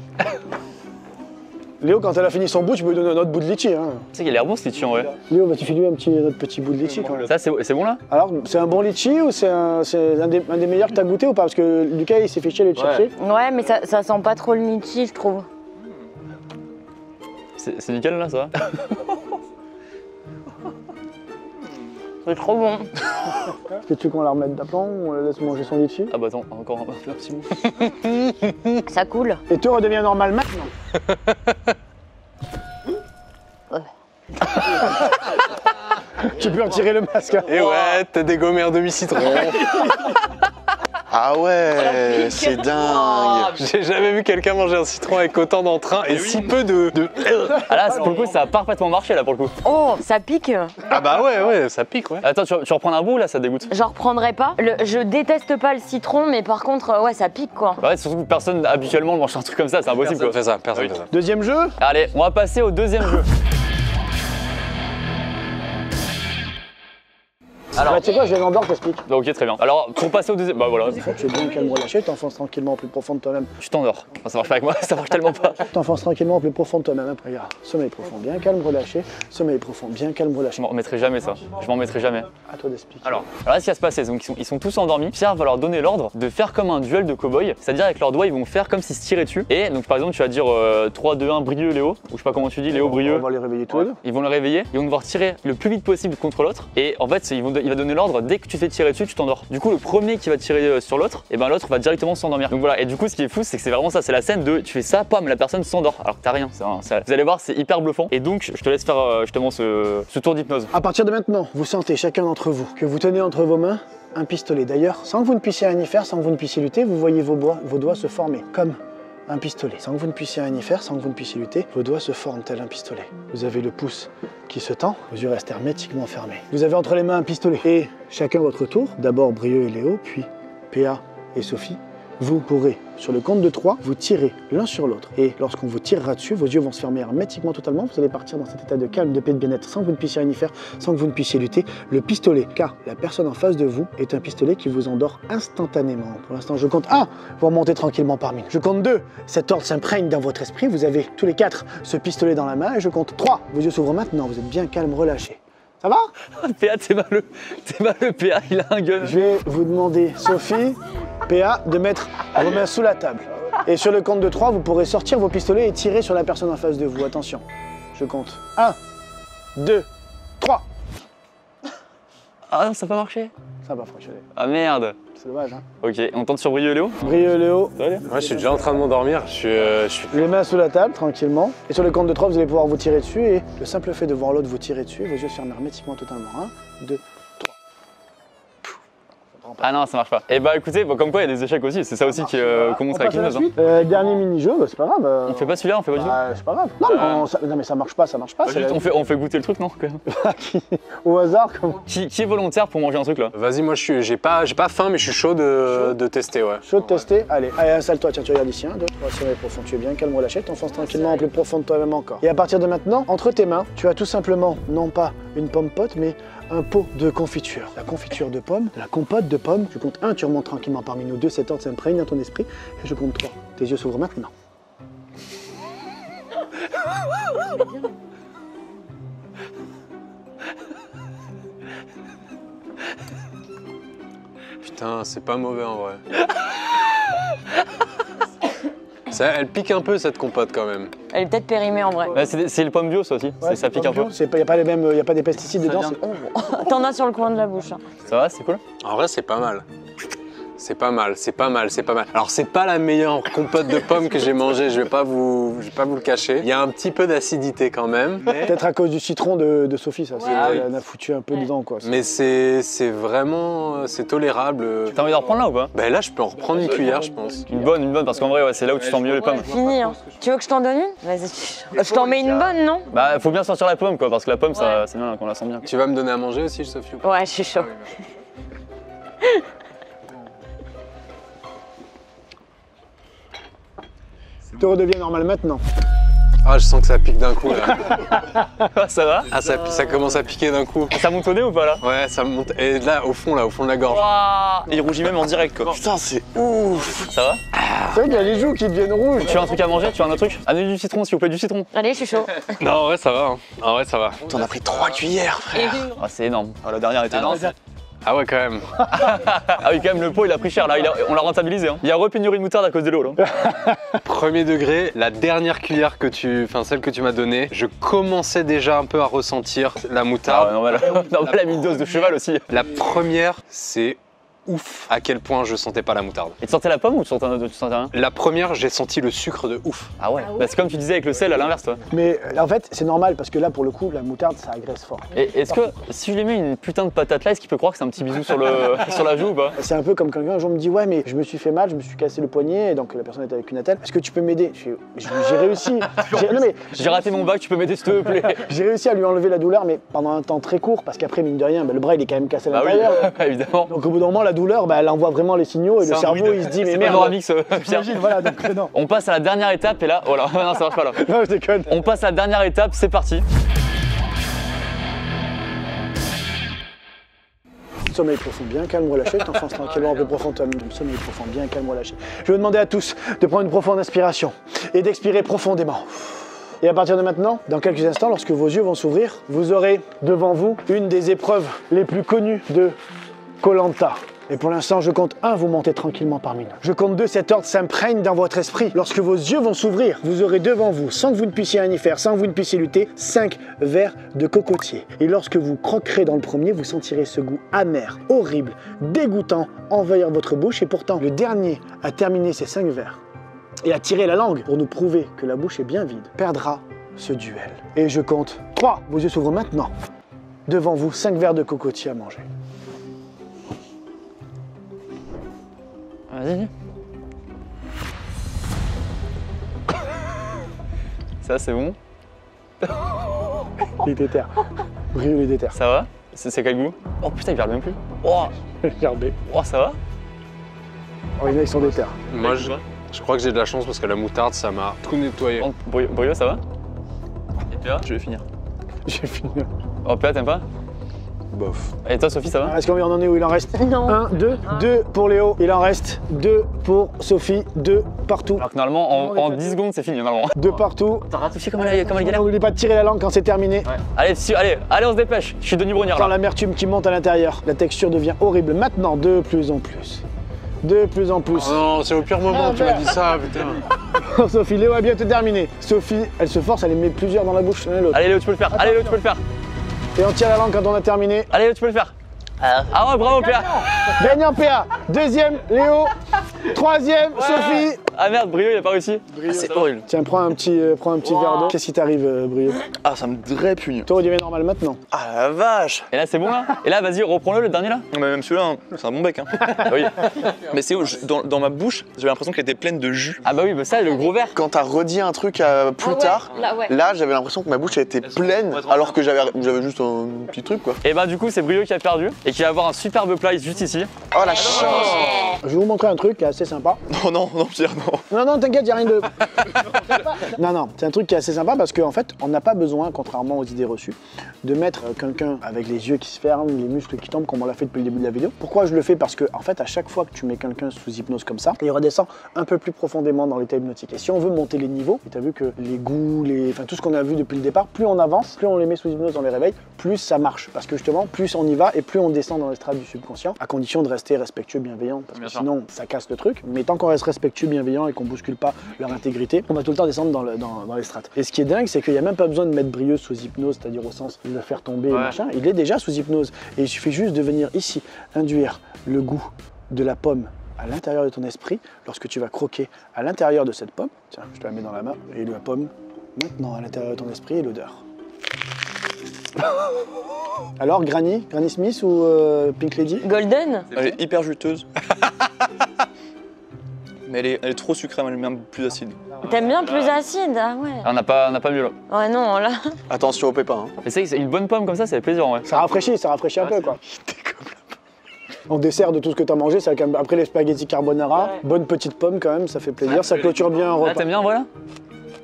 Léo, quand elle a fini son bout, tu peux lui donner un autre bout de litchi. Hein. Tu sais qu'il a l'air bon ce litchi en vrai. Léo, bah, tu fais lui un autre petit bout de litchi quand même. Ça c'est bon là? Alors, c'est un bon litchi ou c'est un des meilleurs que tu as goûté ou pas? Parce que Lucas, il s'est fait chier à aller le chercher. Ouais, mais ça sent pas trop le litchi, je trouve. C'est nickel là ça va? C'est trop bon. Est-ce que tu veux qu'on la remette d'aplomb ou on la laisse manger son litchi? Ah bah attends, encore un petit bout. Ça coule. Et tout redevient normal maintenant. Tu peux retirer le masque. Et ouais, t'as dégommé un demi-citron. Ah ouais, c'est dingue. J'ai jamais vu quelqu'un manger un citron avec autant d'entrain et si peu de... Ah là pour le coup ça a parfaitement marché là pour le coup. Oh, ça pique. Ah bah ouais, ça pique, ouais. Attends, tu reprends un bout là, ça dégoûte. J'en reprendrai pas. Je déteste pas le citron, mais par contre, ouais, ça pique quoi. Ouais, surtout que personne habituellement mange un truc comme ça, c'est impossible Personne quoi. fait ça, personne fait ça. Deuxième jeu. Allez, on va passer au deuxième jeu. Alors, Bah, tu sais quoi, je vais m'endormir, t'explique. ok, très bien. Alors, pour passer au deuxième, bah voilà, Tu es bien calme, relâché, tu t'enfonces tranquillement au plus profond de toi-même. tu t'endors. Enfin, ça marche pas avec moi, ça marche tellement pas. Tu t'enfonces tranquillement au plus profond de toi-même. Après, regarde, sommeil profond, bien calme, relâché. Sommeil profond, bien calme, Je relâché. m'en remettrai jamais ça. Je m'en remettrai jamais. À toi d'expliquer. Alors là, ce qui va se passer, donc ils sont tous endormis. Pierre va leur donner l'ordre de faire comme un duel de cow-boy, c'est-à-dire avec leurs doigts, ils vont faire comme s'ils se tiraient dessus. Et donc, par exemple, tu vas dire 3, 2, 1, Brieux, Léo, ou je sais pas comment tu dis, Léo, Brieux. On va les réveiller tous les deux. Ils vont le réveiller, ils vont devoir tirer le plus vite possible contre l'autre. Et en fait, il va donner l'ordre, dès que tu fais tirer dessus, tu t'endors. Du coup, le premier qui va tirer sur l'autre, et ben l'autre va directement s'endormir. Donc voilà, et du coup, ce qui est fou, c'est que c'est vraiment ça, c'est la scène de tu fais ça, pam, la personne s'endort, alors que t'as rien. Vous allez voir, c'est hyper bluffant. Et donc, je te laisse faire justement ce tour d'hypnose. À partir de maintenant, vous sentez chacun d'entre vous que vous tenez entre vos mains un pistolet. D'ailleurs, sans que vous ne puissiez rien y faire, sans que vous ne puissiez lutter, vous voyez vos doigts se former comme un pistolet. Sans que vous ne puissiez rien y faire, sans que vous ne puissiez lutter, vos doigts se forment tel un pistolet. Vous avez le pouce qui se tend, vos yeux restent hermétiquement fermés. Vous avez entre les mains un pistolet. Et chacun votre tour, d'abord Brieux et Léo, puis PA et Sophie, vous pourrez, sur le compte de 3, vous tirer l'un sur l'autre. Et lorsqu'on vous tirera dessus, vos yeux vont se fermer hermétiquement totalement. Vous allez partir dans cet état de calme, de paix, de bien-être, sans que vous ne puissiez rien y faire, sans que vous ne puissiez lutter. Le pistolet, car la personne en face de vous est un pistolet qui vous endort instantanément. Pour l'instant, je compte 1, vous remontez tranquillement parmi nous. Je compte 2, cet ordre s'imprègne dans votre esprit. Vous avez tous les 4 ce pistolet dans la main. Et je compte 3, vos yeux s'ouvrent maintenant. Vous êtes bien calme, relâché. Ça va? PA, t'es malheureux, PA, il a un gun. Je vais vous demander, Sophie, PA, de mettre vos mains sous la table. Et sur le compte de 3, vous pourrez sortir vos pistolets et tirer sur la personne en face de vous. Attention, je compte 1, 2, 3. Ah non, ça n'a pas marché. Ça va fonctionner. Ah merde. C'est dommage, hein. Ok, on tente sur Brieux et Léo. Brieux et Léo, Ça va aller? Moi, je suis déjà en train de m'endormir. Je suis... les mains sous la table, tranquillement. Et sur le compte de 3, vous allez pouvoir vous tirer dessus. Et le simple fait de voir l'autre vous tirer dessus, vos yeux se ferment hermétiquement totalement. 1, 2, 3. Ah non, ça marche pas. Et bah écoutez, bon, comme quoi il y a des échecs aussi, c'est ça aussi qu'on montre avec la Hypnose. suite. Dernier mini-jeu, bah, c'est pas grave. On fait pas celui-là, on fait pas du tout. C'est pas grave. Non, non, mais ça marche pas, ça marche pas. Bah, c'est juste, la- on fait goûter le truc, non quand même. Au hasard, comme Qui est volontaire pour manger un truc là? Vas-y, moi, j'ai pas faim, mais je suis chaud de tester, ouais. chaud de tester. Allez, installe-toi, tiens, tu regardes ici. 1, 2, 3, sommeil profond. Tu es bien, calme, relâché. T'enfonces tranquillement en plus profond de toi-même encore. Et à partir de maintenant, entre tes mains, tu as tout simplement, non pas une pomme pote, mais un pot de confiture. La confiture de pomme, la compote de pomme. Je compte 1, tu remontes tranquillement parmi nous. 2, cet ordre s'imprègne dans ton esprit. Et je compte 3. Tes yeux s'ouvrent maintenant. Putain, c'est pas mauvais en vrai. Ça, elle pique un peu cette compote quand même. Elle est peut-être périmée en vrai. Ouais, c'est le pomme bio ça aussi, Ouais, ça pique un peu. Il n'y a pas les mêmes, y a pas des pesticides dedans. vient c'est- T'en as sur le coin de la bouche. Hein. Ça va, c'est cool? En vrai, c'est pas mal. C'est pas mal, c'est pas mal, c'est pas mal. Alors, c'est pas la meilleure compote de pommes que j'ai mangée, je vais pas vous le cacher. Il y a un petit peu d'acidité quand même. Peut-être à cause du citron de Sophie, ça. Ah oui. Elle a foutu un peu dedans, quoi. Mais c'est vraiment, c'est tolérable. T'as envie d'en reprendre là ou pas? Ben là, je peux en reprendre une cuillère, je pense. Une bonne, parce qu'en vrai, ouais, c'est là où tu sens mieux les pommes. Fini. Hein. Tu veux que je t'en donne une? Vas-y. Je t'en mets une bonne, non? Bah, faut bien sortir la pomme quoi, parce que la pomme, ça, c'est bien qu'on la sent bien. Tu vas me donner à manger aussi, Sophie ou pas? Ouais, je suis chaud. Tout redevient normal maintenant. Ah, je sens que ça pique d'un coup là. Ça va? Ah, ça commence à piquer d'un coup. Ça monte au nez ou pas là? Ouais, ça monte. Et là, au fond de la gorge. Et il rougit même en direct quoi. Putain, c'est ouf. Ça va? C'est vrai qu'il y a les joues qui deviennent rouges. Tu as un truc à manger? Tu as un autre truc? Amenez du citron s'il vous plaît, du citron. Allez, je suis chaud. Non, en vrai, ça va. Hein. En vrai, ça va. T'en as pris 3 cuillères, frère. Ah, c'est énorme. Ah, la dernière était énorme. Ah ouais, quand même. Ah oui, quand même, le pot il a pris cher là, on l'a rentabilisé. Hein. Il y a repénurie de moutarde à cause de l'eau là. Premier degré, la dernière cuillère celle que tu m'as donnée, je commençais déjà un peu à ressentir la Ah ouais, moutarde. normal, normal, elle a mis une dose de cheval aussi. La première, c'est ouf à quel point je sentais pas la moutarde. Et tu sentais la pomme ou tu sentais rien? La première, j'ai senti le sucre de ouf. Ah ouais, bah, c'est comme tu disais avec le sel à l'inverse toi. Mais en fait, c'est normal parce que là, pour le coup, la moutarde, ça agresse fort. Et est-ce que si je lui mets une putain de patate là, est-ce qu'il peut croire que c'est un petit bisou sur la joue ou pas? C'est un peu comme quelqu'un un jour me dit ouais mais je me suis fait mal, je me suis cassé le poignet et donc la personne était avec une attelle. Est-ce que tu peux m'aider? J'ai réussi. Non mais J'ai raté mon bac, tu peux m'aider s'il te plaît? j'ai réussi à lui enlever la douleur mais pendant un temps très court parce qu'après mine de rien, le bras il est quand même cassé à Ah oui, l'intérieur. évidemment. Donc au bout d'un moment la douleur, elle envoie vraiment les signaux et C'est le un cerveau bruit de- il se dit mais C'est merde. Panoramix, Pierre. J'imagine, voilà donc non. On passe à la dernière étape et là, oh là, non ça marche pas là. Non je déconne. On passe à la dernière étape, c'est parti. Sommeil profond, bien calme, relâché. T'enfonces tranquillement un peu profond toi-même. Sommeil profond, bien calme, relâché. Je vais demander à tous de prendre une profonde inspiration et d'expirer profondément. Et à partir de maintenant, dans quelques instants, lorsque vos yeux vont s'ouvrir, vous aurez devant vous une des épreuves les plus connues de Koh-Lanta. Et pour l'instant, je compte 1, vous montez tranquillement parmi nous. Je compte 2, cet ordre s'imprègne dans votre esprit. Lorsque vos yeux vont s'ouvrir, vous aurez devant vous, sans que vous ne puissiez rien y faire, sans que vous ne puissiez lutter, 5 verres de cocotier. Et lorsque vous croquerez dans le premier, vous sentirez ce goût amer, horrible, dégoûtant envahir votre bouche. Et pourtant, le dernier à terminer ces 5 verres et à tirer la langue pour nous prouver que la bouche est bien vide, perdra ce duel. Et je compte 3, vos yeux s'ouvrent maintenant. Devant vous, 5 verres de cocotier à manger. Vas-y. Ça c'est bon. Il est déter. Brio, il est déter. Ça va? C'est quel goût? Oh putain, il perd même plus. Oh, Regardez. oh ça va? Oh, il y en a, ils sont déter. Moi, je crois que j'ai de la chance parce que la moutarde, ça m'a tout nettoyé. Oh, Brio, ça va? Et PA? Je vais finir. J'ai fini. Oh PA, t'aimes pas? Bof. Et toi Sophie, ça va? Est-ce qu'on en est où il en reste? Non. 1, 2, 2 pour Léo, il en reste 2 pour Sophie, 2 partout. Alors que normalement, en 10 secondes, c'est fini, normalement. 2 partout. T'as ratifié comme elle galère? N'oublie pas de tirer la langue quand c'est terminé. Ouais. Allez, on se dépêche. Je suis Denis Brognard Sans là. l'amertume qui monte à l'intérieur. La texture devient horrible. Maintenant, de plus en plus. De plus en plus. Oh non, c'est au pire moment que tu m'as dit ça, putain. Sophie, Léo a bientôt terminé. Sophie, elle se force, elle en met plusieurs dans la bouche l'un et l'autre. Allez Léo, tu peux le faire. Allez Léo, tu peux le faire. Et on tire la langue quand on a terminé. Allez Léo, tu peux le faire. Ah ouais, bravo PA. Gagnant PA. Deuxième, Léo. Troisième, Sophie. Ah merde, Brio, il a pas réussi. C'est horrible. Tiens, prends un petit verre d'eau. Qu'est-ce qui t'arrive, Brio? Ah, ça me répugne. Toi, redevient normal maintenant. Ah la vache. Et là, c'est bon là? Et là, vas-y, reprends-le, le dernier là. Mais même celui-là, hein, c'est un bon bec. Hein. Oui. Mais c'est où dans ma bouche, j'avais l'impression qu'elle était pleine de jus. Ah bah oui, bah ça, le gros verre. Quand t'as redit un truc plus tard, ouais. là j'avais l'impression que ma bouche elle était pleine alors que j'avais juste un petit truc quoi. Et bah du coup, c'est Brio qui a perdu et qui va avoir un superbe plat juste ici. Oh la chance. Je vais vous montrer un truc qui est assez sympa. Non, Pierre, non. Non, t'inquiète, y a rien de... Non, c'est un truc qui est assez sympa parce qu'en fait, on n'a pas besoin, contrairement aux idées reçues, de mettre quelqu'un avec les yeux qui se ferment, les muscles qui tombent, comme on l'a fait depuis le début de la vidéo. Pourquoi je le fais? Parce que, en fait, à chaque fois que tu mets quelqu'un sous hypnose comme ça, il redescend un peu plus profondément dans l'état hypnotique. Et si on veut monter les niveaux, et t'as vu que les goûts, enfin tout ce qu'on a vu depuis le départ, plus on avance, plus on les met sous hypnose, on les réveille, plus ça marche. Parce que justement, plus on y va et plus on descend dans les strates du subconscient, à condition de rester respectueux, bienveillant, parce que sinon ça casse le truc. Mais tant qu'on reste respectueux, bienveillant et qu'on bouscule pas leur intégrité, on va tout le temps descendre dans les strates. Et ce qui est dingue, c'est qu'il n'y a même pas besoin de mettre Brieux sous hypnose, c'est-à-dire au sens de le faire tomber, machin. Il est déjà sous hypnose. Et il suffit juste de venir ici, induire le goût de la pomme à l'intérieur de ton esprit, lorsque tu vas croquer à l'intérieur de cette pomme. Tiens, je te la mets dans la main, et la pomme, maintenant à l'intérieur de ton esprit, et l'odeur. Alors, Granny Smith ou Pink Lady? Golden? Elle est hyper juteuse. Mais elle est trop sucrée, elle est bien plus acide. T'aimes bien plus acide? Ah ouais. On n'a pas mieux là. Ouais, non, là. Attention au pépin. Hein. Mais c'est une bonne pomme comme ça fait plaisir en vrai. Ça rafraîchit un peu quoi. En dessert de tout ce que t'as mangé, c'est après les spaghettis carbonara, bonne petite pomme quand même, ça fait plaisir, ça clôture bien un repas. Là, t'aimes bien, voilà?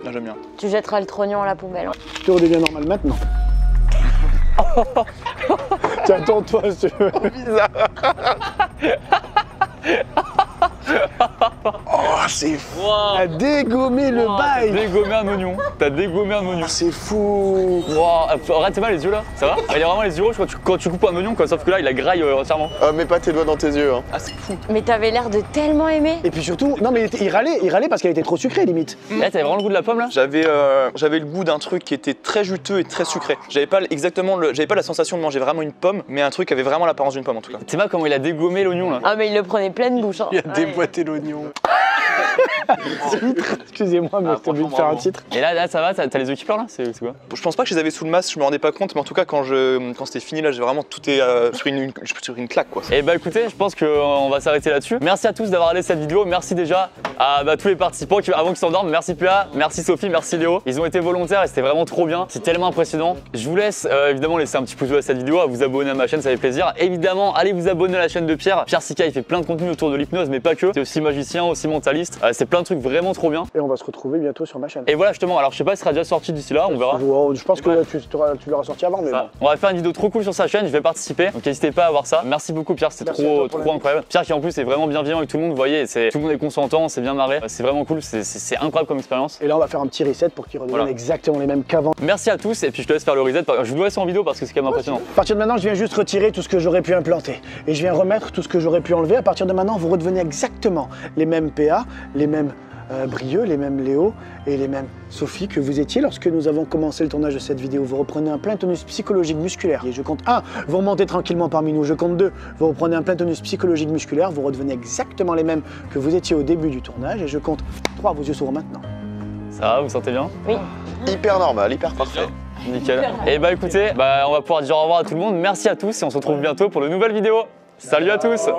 Là, j'aime bien. Tu jetteras le trognon à la poubelle. Tu redevient normal maintenant. Tiens, tourne-toi si tu veux. Bizarre. Oh, c'est fou. Wow. T'as dégommé le T'as bail. dégommé un oignon. T'as dégommé un oignon. C'est fou. Wow. Arrête, c'est mal les yeux là. Ça va? Il y a vraiment les yeux rouges quand tu coupes un oignon, quoi. Sauf que là, il a graille entièrement. Mets pas tes doigts dans tes yeux. Hein. Ah, c'est fou. Mais t'avais l'air de tellement aimer. Et puis surtout, non mais il râlait parce qu'elle était trop sucrée limite. Là, t'avais vraiment le goût de la pomme là? J'avais le goût d'un truc qui était très juteux et très sucré. J'avais pas la sensation de manger vraiment une pomme, mais un truc qui avait vraiment l'apparence d'une pomme en tout cas. C'est pas comment il a dégommé l'oignon là. Ah, mais il le prenait pleine bouche. Hein. Il a déboîté l'oignon. Excusez-moi, mais j'étais obligé de faire un titre. Et là, ça va? T'as les yeux qui pleurent là? C'est quoi? Je pense pas que je les avais sous le masque, je me rendais pas compte, mais en tout cas quand c'était fini là, j'ai vraiment tout sur une claque quoi. Et bah écoutez, je pense qu'on va s'arrêter là-dessus. Merci à tous d'avoir regardé cette vidéo. Merci déjà à tous les participants avant qu'ils s'endorment. Merci PA, merci Sophie, merci Léo. Ils ont été volontaires et c'était vraiment trop bien. C'est tellement impressionnant. Je vous laisse évidemment laisser un petit pouce bleu à cette vidéo, à vous abonner à ma chaîne, ça fait plaisir. Évidemment, allez vous abonner à la chaîne de Pierre. Pierre Sika, il fait plein de contenu autour de l'hypnose, mais pas que. C'est aussi magicien, aussi mentaliste. C'est plein de trucs vraiment trop bien. Et on va se retrouver bientôt sur ma chaîne. Et voilà justement, alors je sais pas si ça sera déjà sorti d'ici là, on verra. Je pense que tu l'auras sorti avant, mais bon. On va faire une vidéo trop cool sur sa chaîne, je vais participer, donc n'hésitez pas à voir ça. Merci beaucoup Pierre, c'était trop incroyable. Pierre qui en plus est vraiment bienveillant avec tout le monde, vous voyez, tout le monde est consentant, c'est bien marré, c'est vraiment cool, c'est incroyable comme expérience. Et là on va faire un petit reset pour qu'ils redeviennent exactement les mêmes qu'avant. Merci à tous et puis je te laisse faire le reset, je vous laisse en vidéo parce que c'est quand même impressionnant. À partir de maintenant, je viens juste retirer tout ce que j'aurais pu implanter et je viens remettre tout ce que j'aurais pu enlever. À partir de maintenant, vous redevenez exactement les mêmes PA, les mêmes Brieux, les mêmes Léo et les mêmes Sophie que vous étiez lorsque nous avons commencé le tournage de cette vidéo. Vous reprenez un plein tonus psychologique musculaire. Et je compte 1, vous remontez tranquillement parmi nous. Je compte 2, vous reprenez un plein tonus psychologique musculaire. Vous redevenez exactement les mêmes que vous étiez au début du tournage. Et je compte 3, vos yeux s'ouvrent maintenant. Ça va, vous sentez bien? Oui. Hyper normal, hyper parfait. Nickel. Et bah écoutez, on va pouvoir dire au revoir à tout le monde. Merci à tous et on se retrouve bientôt pour de nouvelles vidéos. Salut à tous!